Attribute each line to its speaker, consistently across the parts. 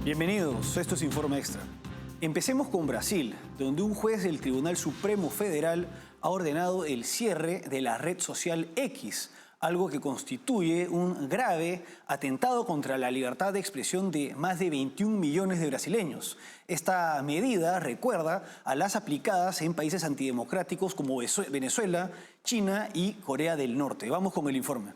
Speaker 1: Bienvenidos, esto es Informe Extra. Empecemos con Brasil, donde un juez del Tribunal Supremo Federal ha ordenado el cierre de la red social X, algo que constituye un grave atentado contra la libertad de expresión de más de 21 millones de brasileños. Esta medida recuerda a las aplicadas en países antidemocráticos como Venezuela, China y Corea del Norte. Vamos con el informe.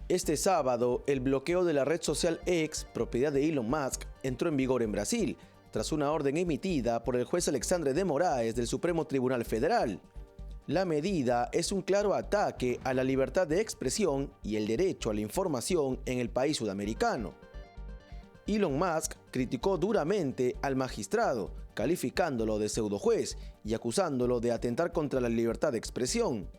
Speaker 2: Este sábado, el bloqueo de la red social X, propiedad de Elon Musk, entró en vigor en Brasil, tras una orden emitida por el juez Alexandre de Moraes del Supremo Tribunal Federal. La medida es un claro ataque a la libertad de expresión y el derecho a la información en el país sudamericano. Elon Musk criticó duramente al magistrado, calificándolo de pseudojuez y acusándolo de atentar contra la libertad de expresión.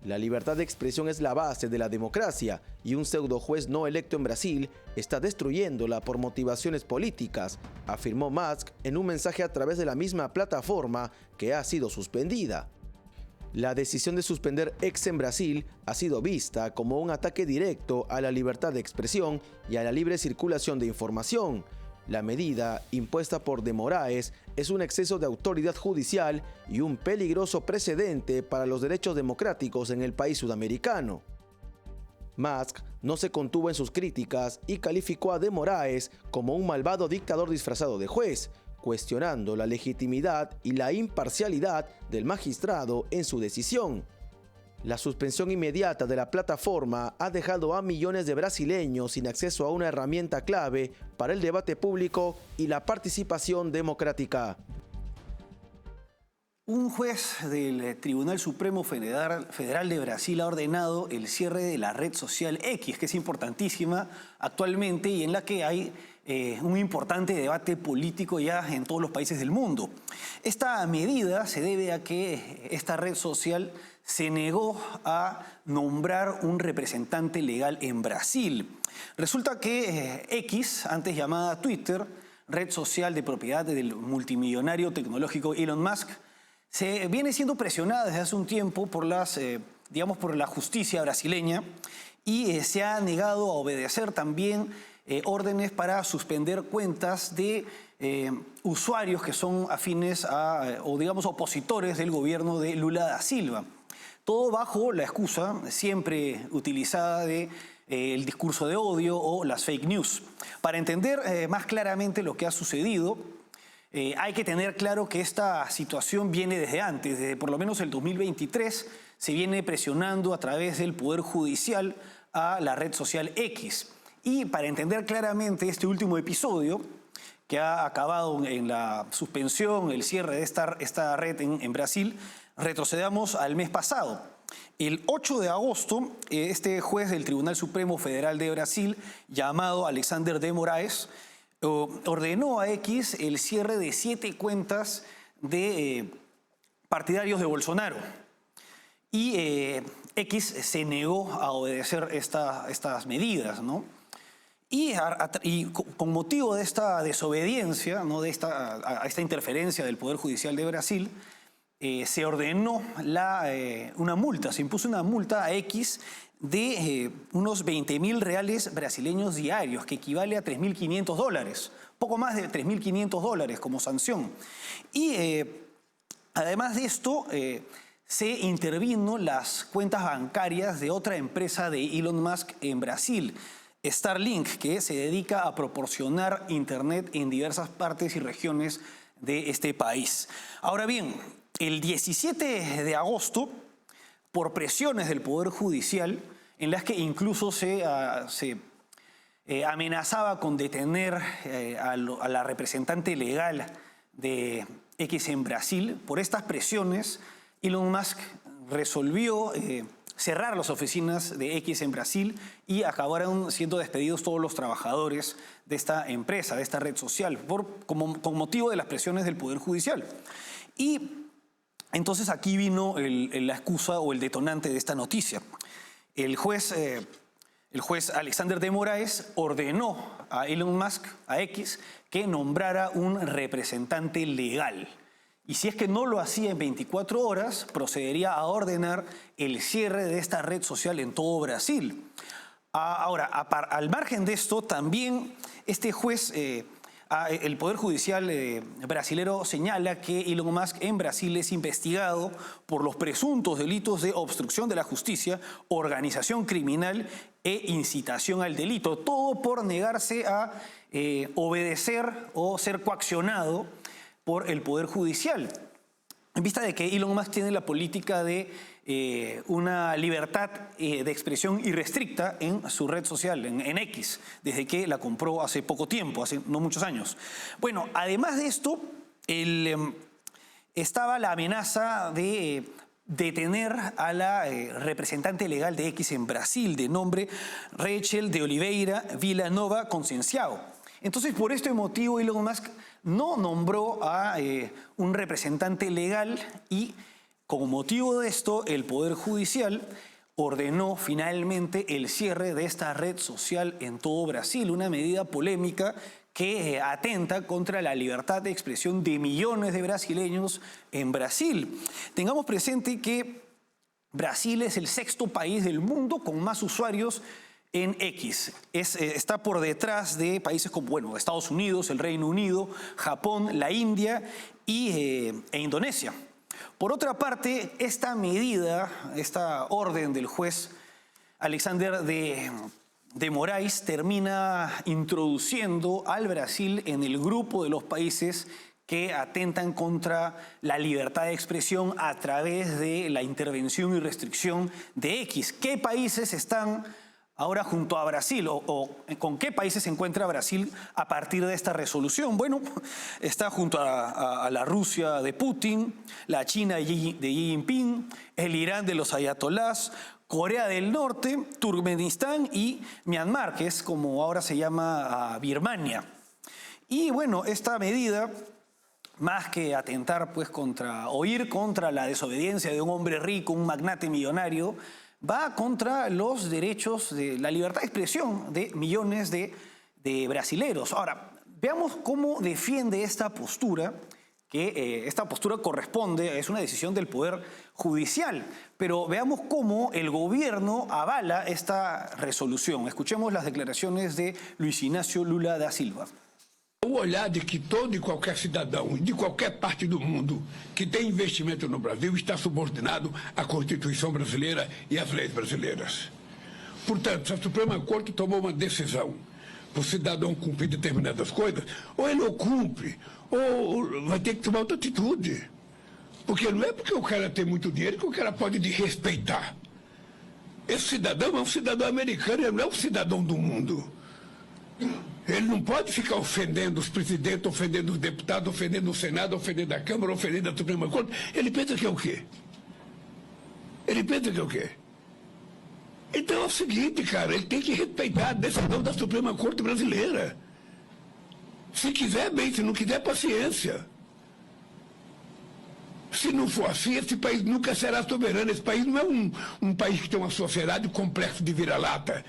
Speaker 2: La libertad de expresión es la base de la democracia y un pseudojuez no electo en Brasil está destruyéndola por motivaciones políticas, afirmó Musk en un mensaje a través de la misma plataforma que ha sido suspendida. La decisión de suspender X en Brasil ha sido vista como un ataque directo a la libertad de expresión y a la libre circulación de información. La medida, impuesta por de Moraes, es un exceso de autoridad judicial y un peligroso precedente para los derechos democráticos en el país sudamericano. Musk no se contuvo en sus críticas y calificó a de Moraes como un malvado dictador disfrazado de juez, cuestionando la legitimidad y la imparcialidad del magistrado en su decisión. La suspensión inmediata de la plataforma ha dejado a millones de brasileños sin acceso a una herramienta clave para el debate público y la participación democrática.
Speaker 1: Un juez del Tribunal Supremo Federal de Brasil ha ordenado el cierre de la red social X, que es importantísima actualmente y en la que hay un importante debate político ya en todos los países del mundo. Esta medida se debe a que esta red social se negó a nombrar un representante legal en Brasil. Resulta que X, antes llamada Twitter, red social de propiedad del multimillonario tecnológico Elon Musk, se viene siendo presionada desde hace un tiempo por por la justicia brasileña y se ha negado a obedecer también órdenes para suspender cuentas de usuarios que son afines o opositores del gobierno de Lula da Silva. Todo bajo la excusa siempre utilizada de el discurso de odio o las fake news. Para entender más claramente lo que ha sucedido, hay que tener claro que esta situación viene desde antes, desde por lo menos el 2023, se viene presionando a través del Poder Judicial a la red social X. Y para entender claramente este último episodio, que ha acabado en la suspensión, el cierre de esta red en Brasil, retrocedamos al mes pasado. El 8 de agosto, este juez del Tribunal Supremo Federal de Brasil, llamado Alexandre de Moraes, ordenó a X el cierre de 7 cuentas de partidarios de Bolsonaro. Y X se negó a obedecer estas medidas, ¿no? Y con motivo de esta desobediencia, ¿no? a esta interferencia del Poder Judicial de Brasil, se ordenó una multa, se impuso una multa a X de unos 20.000 reales brasileños diarios, que equivale a $3.500, poco más de $3.500 como sanción. Y además de esto, se intervino las cuentas bancarias de otra empresa de Elon Musk en Brasil, Starlink, que se dedica a proporcionar internet en diversas partes y regiones de este país. Ahora bien, el 17 de agosto, por presiones del Poder Judicial, en las que incluso se amenazaba con detener a la representante legal de X en Brasil, por estas presiones, Elon Musk resolvió cerrar las oficinas de X en Brasil y acabaron siendo despedidos todos los trabajadores de esta empresa, de esta red social, con motivo de las presiones del Poder Judicial. Y entonces aquí vino la excusa o el detonante de esta noticia. El juez Alexandre de Moraes ordenó a Elon Musk, a X, que nombrara un representante legal. Y si es que no lo hacía en 24 horas, procedería a ordenar el cierre de esta red social en todo Brasil. Ahora, al margen de esto, también este juez, el Poder Judicial brasilero señala que Elon Musk en Brasil es investigado por los presuntos delitos de obstrucción de la justicia, organización criminal e incitación al delito, todo por negarse a obedecer o ser coaccionado por el Poder Judicial. En vista de que Elon Musk tiene la política de una libertad de expresión irrestricta en su red social, en X, desde que la compró hace poco tiempo, hace no muchos años. Bueno, además de esto, estaba la amenaza de detener a la representante legal de X en Brasil, de nombre Rachel de Oliveira Villanova Conceição. Entonces, por este motivo, Elon Musk no nombró a un representante legal y, como motivo de esto, el Poder Judicial ordenó finalmente el cierre de esta red social en todo Brasil, una medida polémica que atenta contra la libertad de expresión de millones de brasileños en Brasil. Tengamos presente que Brasil es el 6º país del mundo con más usuarios en X. Está por detrás de países como, bueno, Estados Unidos, el Reino Unido, Japón, la India e Indonesia. Por otra parte, esta medida, esta orden del juez Alexandre de Moraes termina introduciendo al Brasil en el grupo de los países que atentan contra la libertad de expresión a través de la intervención y restricción de X. ¿Qué países están ahora junto a Brasil o con qué países se encuentra Brasil a partir de esta resolución? Bueno, está junto a la Rusia de Putin, la China de Xi Jinping, el Irán de los ayatolás, Corea del Norte, Turkmenistán y Myanmar, que es como ahora se llama Birmania. Y bueno, esta medida, más que atentar pues ir contra la desobediencia de un hombre rico, un magnate millonario, va contra los derechos de la libertad de expresión de millones de brasileros. Ahora, veamos cómo defiende esta postura, que esta postura corresponde, es una decisión del Poder Judicial, pero veamos cómo el gobierno avala esta resolución. Escuchemos las declaraciones de Luis Inácio Lula da Silva.
Speaker 3: O olhar de que todo e qualquer cidadão de qualquer parte do mundo que tem investimento no Brasil está subordinado à Constituição brasileira e às leis brasileiras. Portanto, se a Suprema Corte tomou uma decisão para o cidadão cumprir determinadas coisas, ou ele o cumpre, ou vai ter que tomar outra atitude. Porque não é porque o cara tem muito dinheiro que o cara pode desrespeitar. Esse cidadão é um cidadão americano, ele não é um cidadão do mundo. Ele não pode ficar ofendendo os presidentes, ofendendo os deputados, ofendendo o Senado, ofendendo a Câmara, ofendendo a Suprema Corte. Ele pensa que é o quê? Ele pensa que é o quê? Então é o seguinte, cara, ele tem que respeitar a decisão da Suprema Corte brasileira. Se quiser, bem, se não quiser, paciência. Se não for assim, esse país nunca será soberano. Esse país não é um país que tem uma sociedade complexo de vira-lata.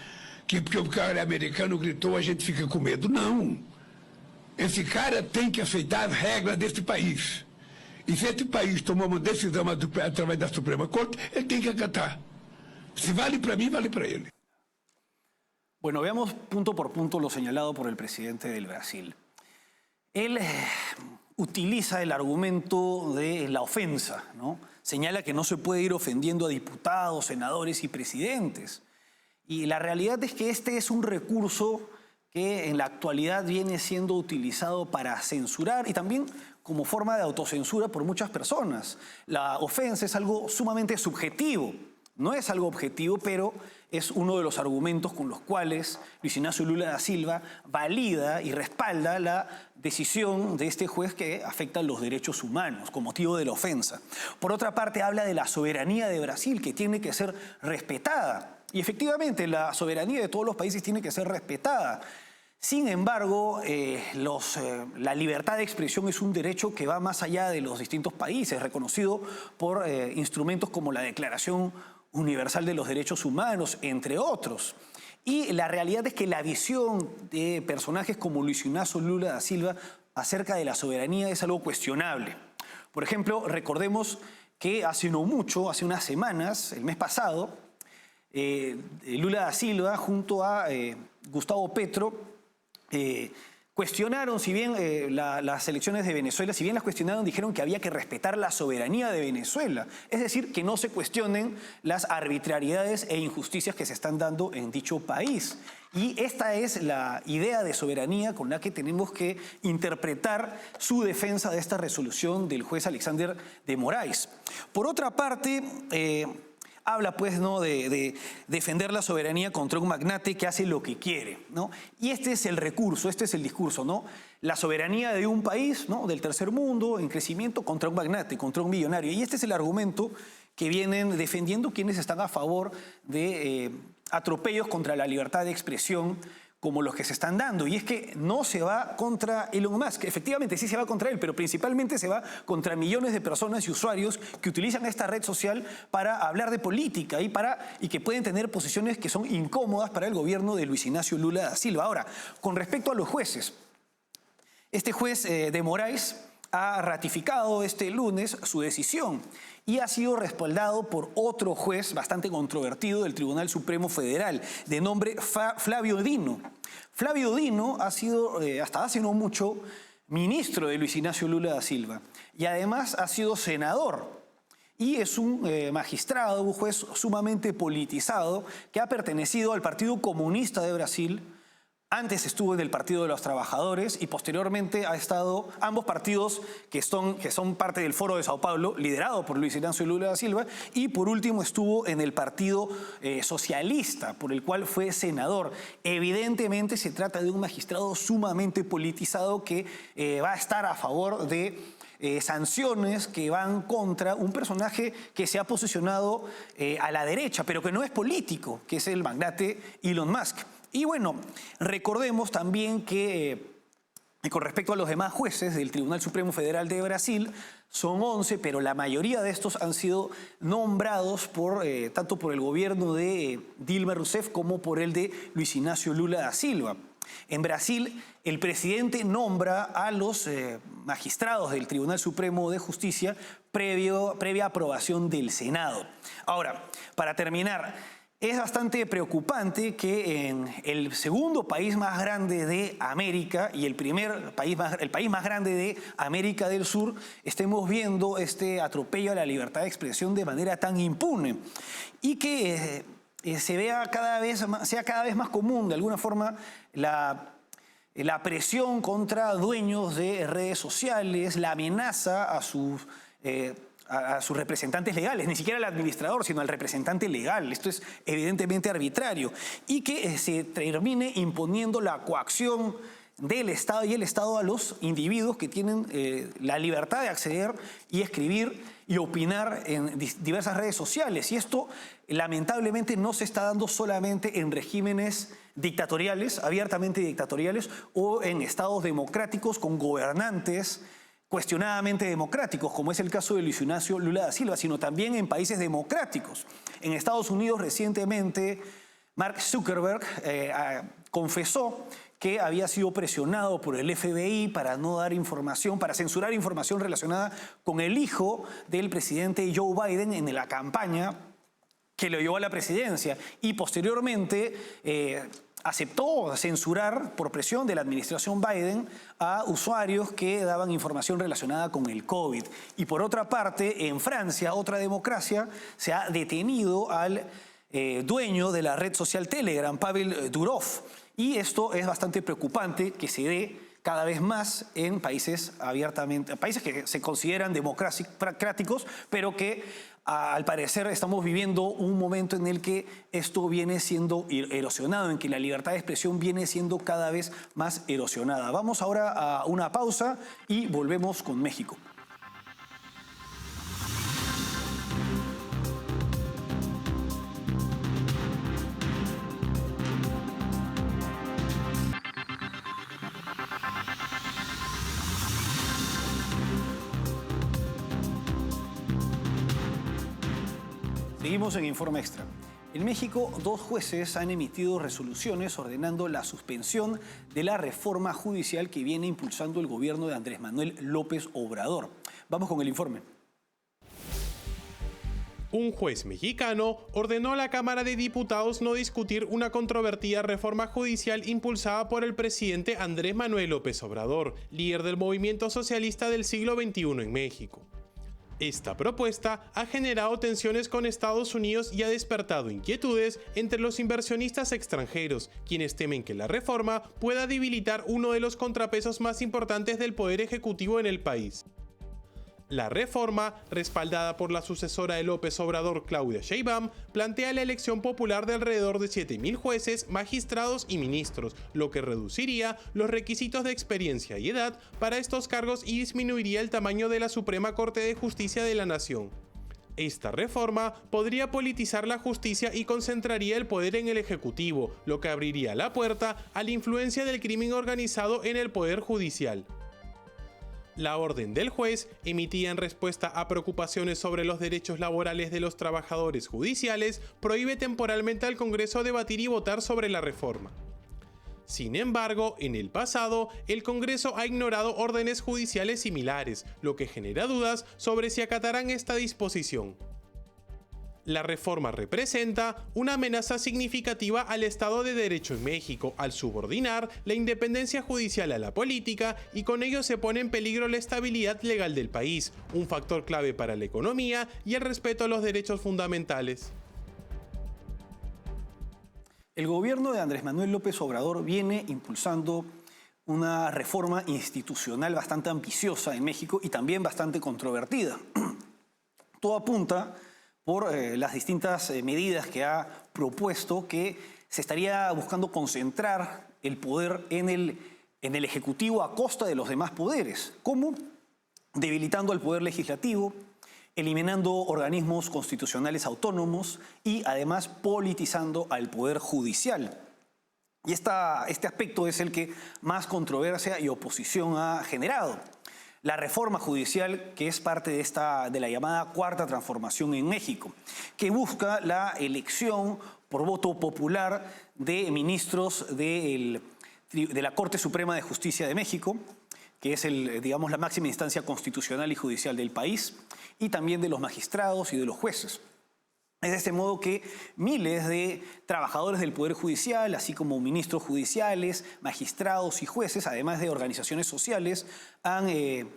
Speaker 3: Que porque o cara americano gritou, a gente fica com medo. Não. Esse cara tem que aceitar as regras desse país. E se esse país tomou uma decisão através da Suprema Corte, ele tem que acatar. Si vale para mí, vale para él.
Speaker 1: Bueno, veamos punto por punto lo señalado por el presidente del Brasil. Él utiliza el argumento de la ofensa, ¿no? Señala que no se puede ir ofendiendo a diputados, senadores y presidentes. Y la realidad es que este es un recurso que en la actualidad viene siendo utilizado para censurar y también como forma de autocensura por muchas personas. La ofensa es algo sumamente subjetivo. No es algo objetivo, pero es uno de los argumentos con los cuales Luis Inácio Lula da Silva valida y respalda la decisión de este juez que afecta los derechos humanos con motivo de la ofensa. Por otra parte, habla de la soberanía de Brasil, que tiene que ser respetada. Y efectivamente, la soberanía de todos los países tiene que ser respetada. Sin embargo, la libertad de expresión es un derecho que va más allá de los distintos países, reconocido por instrumentos como la Declaración Universal de los Derechos Humanos, entre otros. Y la realidad es que la visión de personajes como Luis Inácio Lula da Silva acerca de la soberanía es algo cuestionable. Por ejemplo, recordemos que hace no mucho, hace unas semanas, el mes pasado, Lula da Silva junto a Gustavo Petro cuestionaron, si bien las elecciones de Venezuela, si bien las cuestionaron, dijeron que había que respetar la soberanía de Venezuela. Es decir, que no se cuestionen las arbitrariedades e injusticias que se están dando en dicho país. Y esta es la idea de soberanía con la que tenemos que interpretar su defensa de esta resolución del juez Alexander de Moraes. Por otra parte, habla pues, ¿no?, de defender la soberanía contra un magnate que hace lo que quiere, ¿no? Y este es el recurso, este es el discurso, ¿no? La soberanía de un país, ¿no?, del tercer mundo en crecimiento contra un magnate, contra un millonario. Y este es el argumento que vienen defendiendo quienes están a favor de atropellos contra la libertad de expresión como los que se están dando. Y es que no se va contra Elon Musk. Efectivamente sí se va contra él, pero principalmente se va contra millones de personas y usuarios que utilizan esta red social para hablar de política y que pueden tener posiciones que son incómodas para el gobierno de Luis Ignacio Lula da Silva. Ahora, con respecto a los jueces, este juez de Moraes ha ratificado este lunes su decisión y ha sido respaldado por otro juez bastante controvertido del Tribunal Supremo Federal, de nombre Flavio Dino. Flavio Dino ha sido, hasta hace no mucho, ministro de Luis Ignacio Lula da Silva y además ha sido senador. Y es un magistrado, un juez sumamente politizado que ha pertenecido al Partido Comunista de Brasil. Antes estuvo en el Partido de los Trabajadores y posteriormente ha estado ambos partidos que son parte del Foro de Sao Paulo, liderado por Luis Ignacio Lula da Silva, y por último estuvo en el Partido Socialista, por el cual fue senador. Evidentemente se trata de un magistrado sumamente politizado que va a estar a favor de sanciones que van contra un personaje que se ha posicionado a la derecha, pero que no es político, que es el magnate Elon Musk. Y bueno, recordemos también que con respecto a los demás jueces del Tribunal Supremo Federal de Brasil, son 11, pero la mayoría de estos han sido nombrados tanto por el gobierno de Dilma Rousseff como por el de Luis Ignacio Lula da Silva. En Brasil, el presidente nombra a los magistrados del Tribunal Supremo de Justicia previa aprobación del Senado. Ahora, para terminar, es bastante preocupante que en el segundo país más grande de América y el país más grande de América del Sur estemos viendo este atropello a la libertad de expresión de manera tan impune y que sea cada vez más común de alguna forma la presión contra dueños de redes sociales, la amenaza a sus representantes legales, ni siquiera al administrador, sino al representante legal. Esto es evidentemente arbitrario. Y que se termine imponiendo la coacción del Estado y el Estado a los individuos que tienen la libertad de acceder y escribir y opinar en diversas redes sociales. Y esto lamentablemente no se está dando solamente en regímenes dictatoriales, abiertamente dictatoriales, o en estados democráticos con gobernantes cuestionadamente democráticos, como es el caso de Luis Ignacio Lula da Silva, sino también en países democráticos. En Estados Unidos recientemente Mark Zuckerberg confesó que había sido presionado por el FBI para no dar información, para censurar información relacionada con el hijo del presidente Joe Biden en la campaña que lo llevó a la presidencia y posteriormente aceptó censurar por presión de la administración Biden a usuarios que daban información relacionada con el COVID. Y por otra parte, en Francia, otra democracia, se ha detenido al dueño de la red social Telegram, Pavel Durov. Y esto es bastante preocupante que se dé cada vez más en países países que se consideran democráticos, pero que al parecer estamos viviendo un momento en el que esto viene siendo erosionado, en que la libertad de expresión viene siendo cada vez más erosionada. Vamos ahora a una pausa y volvemos con México. Seguimos en Informe Extra. En México, 2 jueces han emitido resoluciones ordenando la suspensión de la reforma judicial que viene impulsando el gobierno de Andrés Manuel López Obrador. Vamos con el informe.
Speaker 4: Un juez mexicano ordenó a la Cámara de Diputados no discutir una controvertida reforma judicial impulsada por el presidente Andrés Manuel López Obrador, líder del movimiento socialista del siglo XXI en México. Esta propuesta ha generado tensiones con Estados Unidos y ha despertado inquietudes entre los inversionistas extranjeros, quienes temen que la reforma pueda debilitar uno de los contrapesos más importantes del poder ejecutivo en el país. La reforma, respaldada por la sucesora de López Obrador, Claudia Sheinbaum, plantea la elección popular de alrededor de 7.000 jueces, magistrados y ministros, lo que reduciría los requisitos de experiencia y edad para estos cargos y disminuiría el tamaño de la Suprema Corte de Justicia de la Nación. Esta reforma podría politizar la justicia y concentraría el poder en el Ejecutivo, lo que abriría la puerta a la influencia del crimen organizado en el Poder Judicial. La orden del juez, emitida en respuesta a preocupaciones sobre los derechos laborales de los trabajadores judiciales, prohíbe temporalmente al Congreso debatir y votar sobre la reforma. Sin embargo, en el pasado, el Congreso ha ignorado órdenes judiciales similares, lo que genera dudas sobre si acatarán esta disposición. La reforma representa una amenaza significativa al Estado de Derecho en México al subordinar la independencia judicial a la política y con ello se pone en peligro la estabilidad legal del país, un factor clave para la economía y el respeto a los derechos fundamentales.
Speaker 1: El gobierno de Andrés Manuel López Obrador viene impulsando una reforma institucional bastante ambiciosa en México y también bastante controvertida. Todo apunta por las distintas medidas que ha propuesto que se estaría buscando concentrar el poder en el Ejecutivo a costa de los demás poderes. ¿Cómo? Debilitando al Poder Legislativo, eliminando organismos constitucionales autónomos y además politizando al Poder Judicial. Y este aspecto es el que más controversia y oposición ha generado. La reforma judicial, que es parte de la llamada Cuarta Transformación en México, que busca la elección por voto popular de ministros de la Corte Suprema de Justicia de México, que es la máxima instancia constitucional y judicial del país, y también de los magistrados y de los jueces. Es de este modo que miles de trabajadores del Poder Judicial, así como ministros judiciales, magistrados y jueces, además de organizaciones sociales, han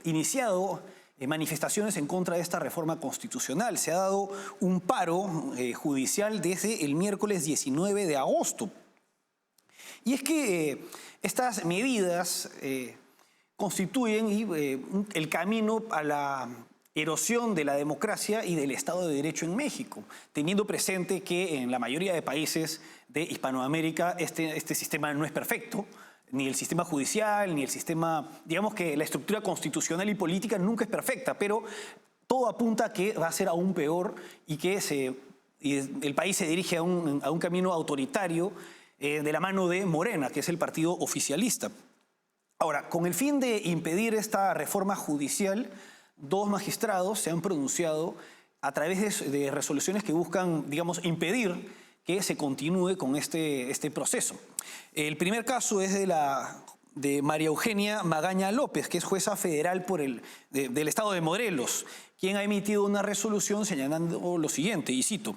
Speaker 1: iniciado manifestaciones en contra de esta reforma constitucional. Se ha dado un paro judicial desde el miércoles 19 de agosto. Y es que estas medidas constituyen el camino a la erosión de la democracia y del Estado de Derecho en México, teniendo presente que en la mayoría de países de Hispanoamérica este sistema no es perfecto, ni el sistema judicial, ni el sistema, digamos que la estructura constitucional y política nunca es perfecta, pero todo apunta a que va a ser aún peor y que el país se dirige a un camino autoritario de la mano de Morena, que es el partido oficialista. Ahora, con el fin de impedir esta reforma judicial, dos magistrados se han pronunciado a través de resoluciones que buscan, impedir que se continúe con este proceso. El primer caso es de María Eugenia Magaña López, que es jueza federal del estado de Morelos, quien ha emitido una resolución señalando lo siguiente, y cito,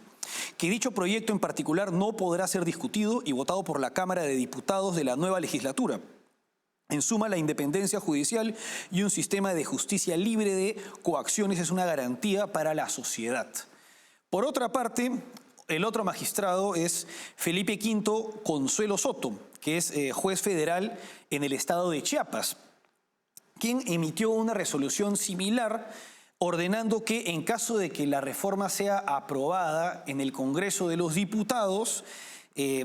Speaker 1: que dicho proyecto en particular no podrá ser discutido y votado por la Cámara de Diputados de la nueva legislatura. En suma, la independencia judicial y un sistema de justicia libre de coacciones es una garantía para la sociedad. Por otra parte, el otro magistrado es Felipe V Consuelo Soto, que es juez federal en el estado de Chiapas, quien emitió una resolución similar ordenando que en caso de que la reforma sea aprobada en el Congreso de los Diputados,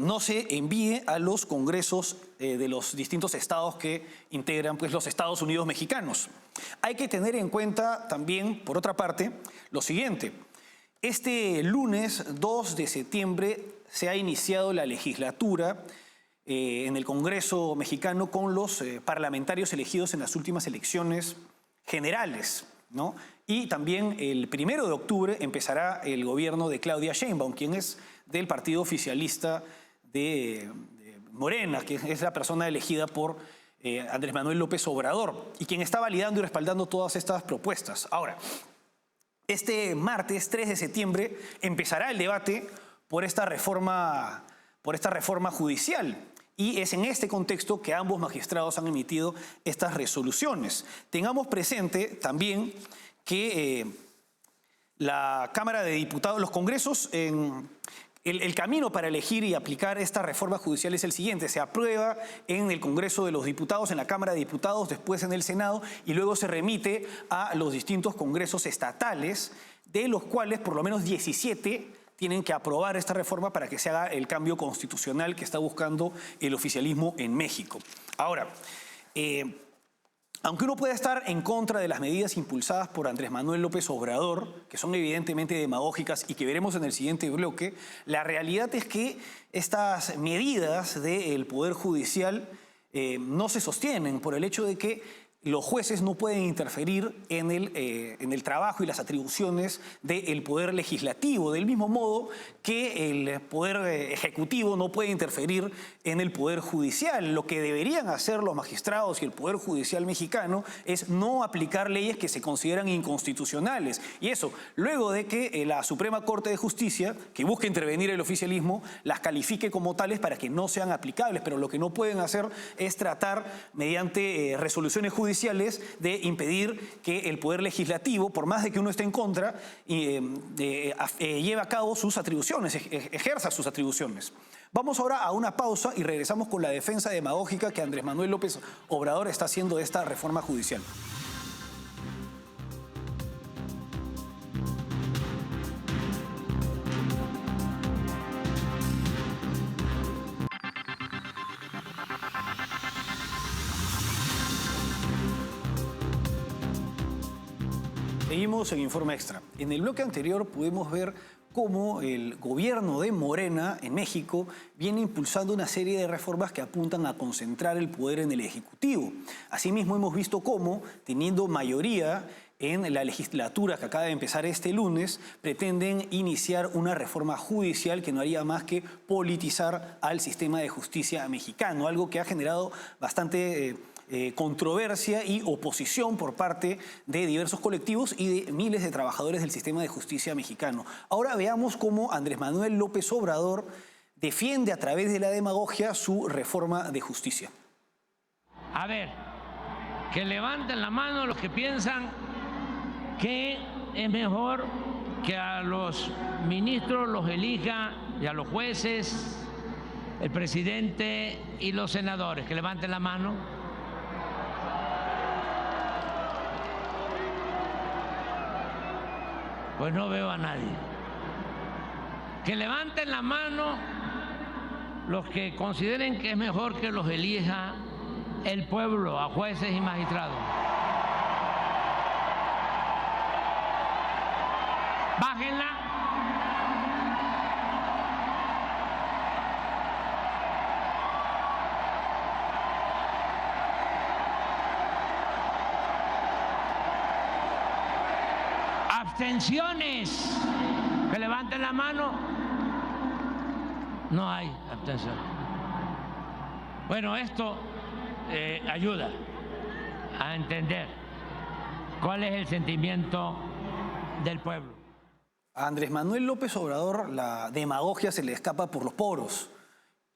Speaker 1: no se envíe a los congresos de los distintos estados que integran los Estados Unidos mexicanos. Hay que tener en cuenta también, por otra parte, lo siguiente. Este lunes 2 de septiembre se ha iniciado la legislatura en el Congreso mexicano con los parlamentarios elegidos en las últimas elecciones generales, ¿no? Y también el 1 de octubre empezará el gobierno de Claudia Sheinbaum, quien es del partido oficialista de Morena, que es la persona elegida por Andrés Manuel López Obrador y quien está validando y respaldando todas estas propuestas. Ahora, Este martes 3 de septiembre empezará el debate por esta reforma judicial. Y es en este contexto que ambos magistrados han emitido estas resoluciones. Tengamos presente también que la Cámara de Diputados, los congresos, el camino para elegir y aplicar esta reforma judicial es el siguiente: se aprueba en el Congreso de los Diputados, en la Cámara de Diputados, después en el Senado, y luego se remite a los distintos congresos estatales, de los cuales por lo menos 17 tienen que aprobar esta reforma para que se haga el cambio constitucional que está buscando el oficialismo en México. Ahora, aunque uno pueda estar en contra de las medidas impulsadas por Andrés Manuel López Obrador, que son evidentemente demagógicas y que veremos en el siguiente bloque, la realidad es que estas medidas del Poder Judicial no se sostienen por el hecho de que los jueces no pueden interferir en el trabajo y las atribuciones del Poder Legislativo, del mismo modo que el Poder Ejecutivo no puede interferir en el Poder Judicial. Lo que deberían hacer los magistrados y el Poder Judicial mexicano es no aplicar leyes que se consideran inconstitucionales. Y eso, luego de que la Suprema Corte de Justicia, que busca intervenir el oficialismo, las califique como tales para que no sean aplicables. Pero lo que no pueden hacer es tratar, mediante resoluciones judiciales, de impedir que el Poder Legislativo, por más de que uno esté en contra, lleve a cabo sus atribuciones, ejerza sus atribuciones. Vamos ahora a una pausa y regresamos con la defensa demagógica que Andrés Manuel López Obrador está haciendo de esta reforma judicial. Seguimos en Informe Extra. En el bloque anterior pudimos ver cómo el gobierno de Morena en México viene impulsando una serie de reformas que apuntan a concentrar el poder en el Ejecutivo. Asimismo, hemos visto cómo, teniendo mayoría en la legislatura que acaba de empezar este lunes, pretenden iniciar una reforma judicial que no haría más que politizar al sistema de justicia mexicano, algo que ha generado bastante controversia y oposición por parte de diversos colectivos y de miles de trabajadores del sistema de justicia mexicano. Ahora veamos cómo Andrés Manuel López Obrador defiende a través de la demagogia su reforma de justicia.
Speaker 5: A ver, que levanten la mano los que piensan que es mejor que a los ministros los elija y a los jueces, el presidente y los senadores. Que levanten la mano. Pues no veo a nadie. Que levanten la mano los que consideren que es mejor que los elija el pueblo, a jueces y magistrados. Bájenla. Abstenciones. Que levanten la mano. No hay abstención. Bueno, esto ayuda a entender cuál es el sentimiento del pueblo.
Speaker 1: A Andrés Manuel López Obrador la demagogia se le escapa por los poros.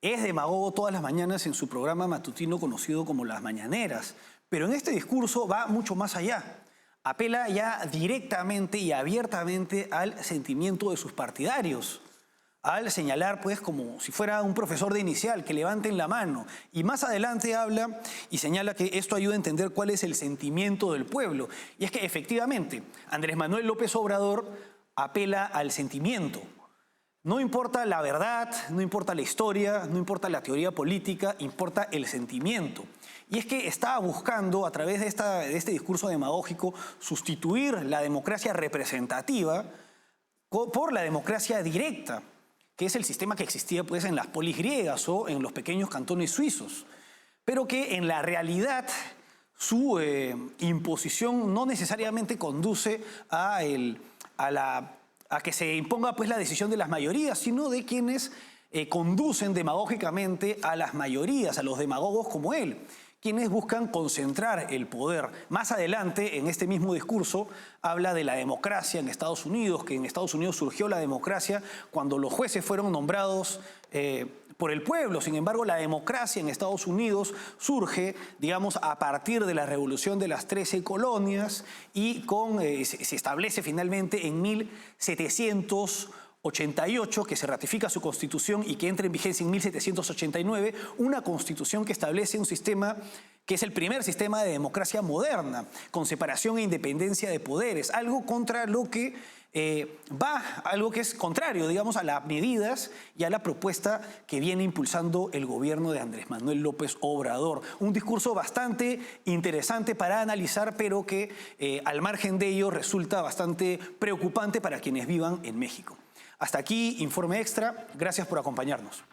Speaker 1: Es demagogo todas las mañanas en su programa matutino conocido como Las Mañaneras, pero en este discurso va mucho más allá. Apela ya directamente y abiertamente al sentimiento de sus partidarios, al señalar, pues, como si fuera un profesor de inicial, que levanten la mano. Y más adelante habla y señala que esto ayuda a entender cuál es el sentimiento del pueblo. Y es que, efectivamente, Andrés Manuel López Obrador apela al sentimiento. No importa la verdad, no importa la historia, no importa la teoría política, importa el sentimiento. Y es que está buscando, a través de este discurso demagógico, sustituir la democracia representativa por la democracia directa, que es el sistema que existía, pues, en las polis griegas o en los pequeños cantones suizos, pero que en la realidad su imposición no necesariamente conduce a que se imponga, pues, la decisión de las mayorías, sino de quienes conducen demagógicamente a las mayorías, a los demagogos como él, quienes buscan concentrar el poder. Más adelante, en este mismo discurso, habla de la democracia en Estados Unidos, que en Estados Unidos surgió la democracia cuando los jueces fueron nombrados por el pueblo. Sin embargo, la democracia en Estados Unidos surge, digamos, a partir de la revolución de las 13 colonias y se establece finalmente en 1788, que se ratifica su constitución y que entra en vigencia en 1789, una constitución que establece un sistema que es el primer sistema de democracia moderna, con separación e independencia de poderes, algo contra lo que algo que es contrario, digamos, a las medidas y a la propuesta que viene impulsando el gobierno de Andrés Manuel López Obrador. Un discurso bastante interesante para analizar, pero que al margen de ello resulta bastante preocupante para quienes vivan en México. Hasta aquí, Informe Extra. Gracias por acompañarnos.